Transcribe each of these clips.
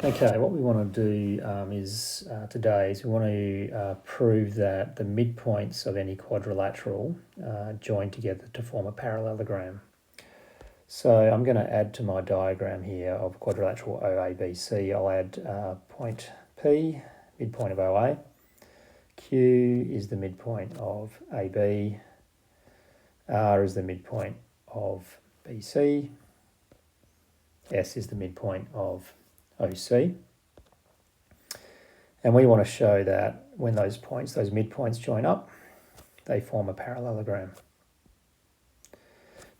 Okay, what we want to do today is we want to prove that the midpoints of any quadrilateral join together to form a parallelogram. So I'm going to add to my diagram here of quadrilateral OABC, I'll add point P, midpoint of OA, Q is the midpoint of AB, R is the midpoint of BC, S is the midpoint of OC. And we want to show that when those midpoints join up, they form a parallelogram.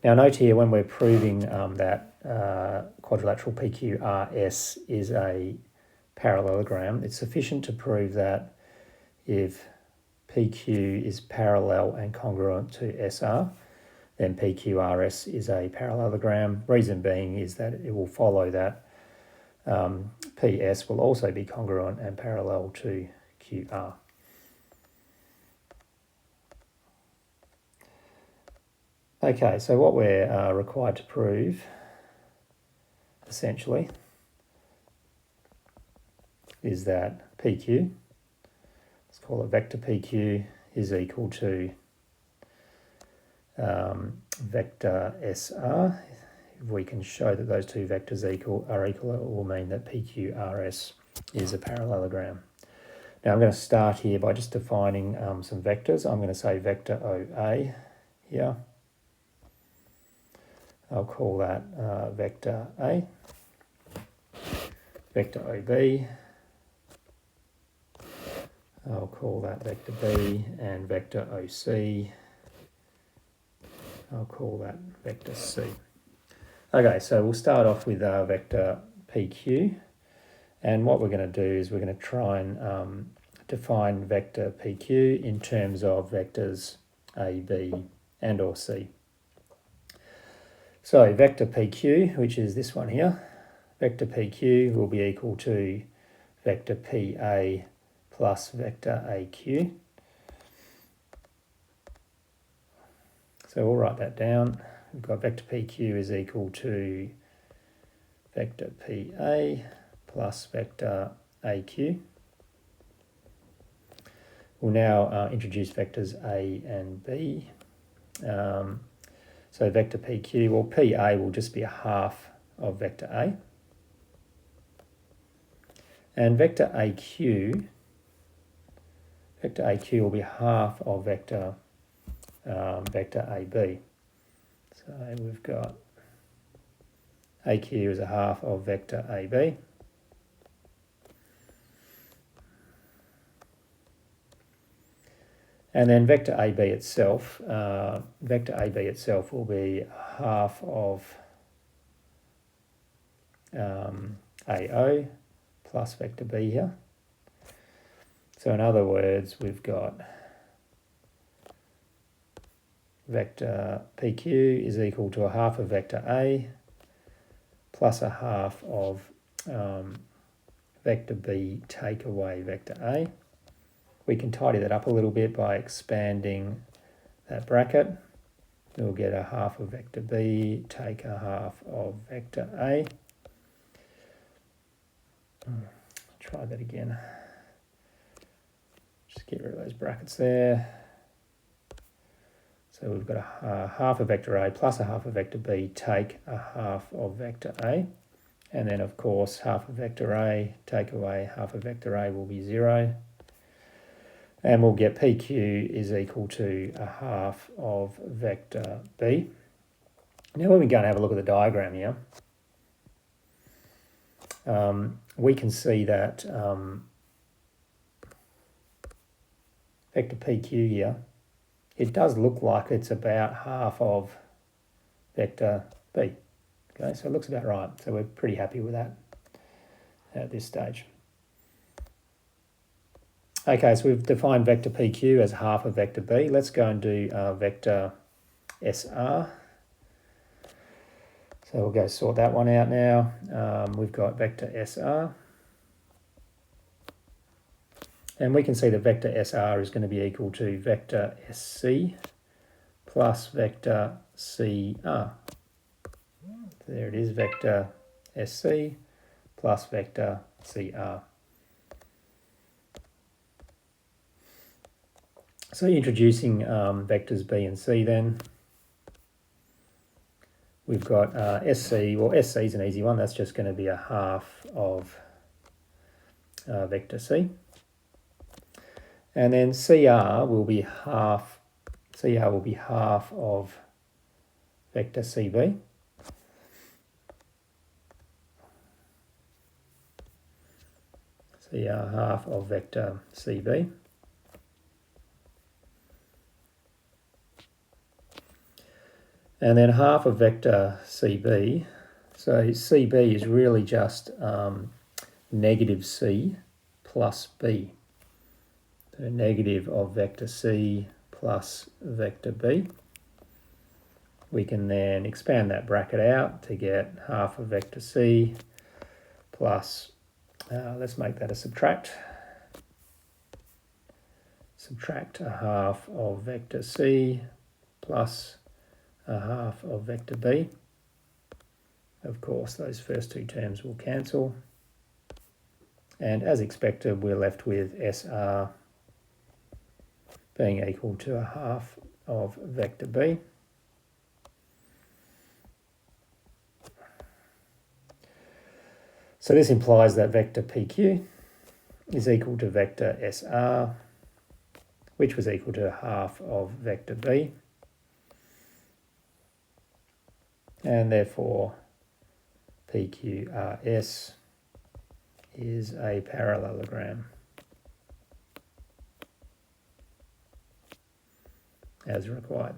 Now note here, when we're proving that quadrilateral PQRS is a parallelogram, it's sufficient to prove that if PQ is parallel and congruent to SR, then PQRS is a parallelogram. Reason being is that it will follow that PS will also be congruent and parallel to QR. Okay, so what we're required to prove, essentially, is that PQ, let's call it vector PQ, is equal to vector SR. If we can show that those two vectors are equal, it will mean that PQRS is a parallelogram. Now I'm going to start here by just defining some vectors. I'm going to say vector OA here. I'll call that vector A. Vector OB, I'll call that vector B, and vector OC, I'll call that vector C. Okay, so we'll start off with vector PQ, and what we're going to do is we're going to try and define vector PQ in terms of vectors A, B, and or C. So vector PQ, which is this one here, vector PQ will be equal to vector PA plus vector AQ. So we'll write that down. We've got vector PQ is equal to vector PA plus vector AQ. We'll now introduce vectors A and B. So vector PQ, well, PA will just be a half of vector A. And vector AQ will be half of vector AB. So we've got AQ is a half of vector AB. And then vector AB itself will be half of AO plus vector B here. So in other words, we've got vector PQ is equal to a half of vector A plus a half of vector B take away vector A. We can tidy that up a little bit by expanding that bracket. We'll get a half of vector B take a half of vector A. Try that again. Just get rid of those brackets there. So we've got a half of vector A plus a half of vector B take a half of vector A. And then, of course, half of vector A take away half of vector A will be 0. And we'll get PQ is equal to a half of vector B. Now when we go and have a look at the diagram here, we can see that vector PQ here, it does look like it's about half of vector B. Okay, so it looks about right. So we're pretty happy with that at this stage. Okay, so we've defined vector PQ as half of vector B. Let's go and do vector SR. So we'll go sort that one out now. We've got vector SR. And we can see that vector SR is going to be equal to vector SC plus vector CR. So there it is, vector SC plus vector CR. So introducing vectors B and C then. We've got SC, well SC is an easy one, that's just going to be a half of vector C. And then CR will be half of vector CB. CR half of vector CB. And then half of vector CB. So CB is really just negative C plus B. So negative of vector C plus vector B. We can then expand that bracket out to get half of vector C plus, let's make that a subtract. Subtract a half of vector C plus a half of vector B. Of course, those first two terms will cancel. And as expected, we're left with SR being equal to a half of vector B. So this implies that vector PQ is equal to vector SR, which was equal to half of vector B. And therefore PQRS is a parallelogram as required.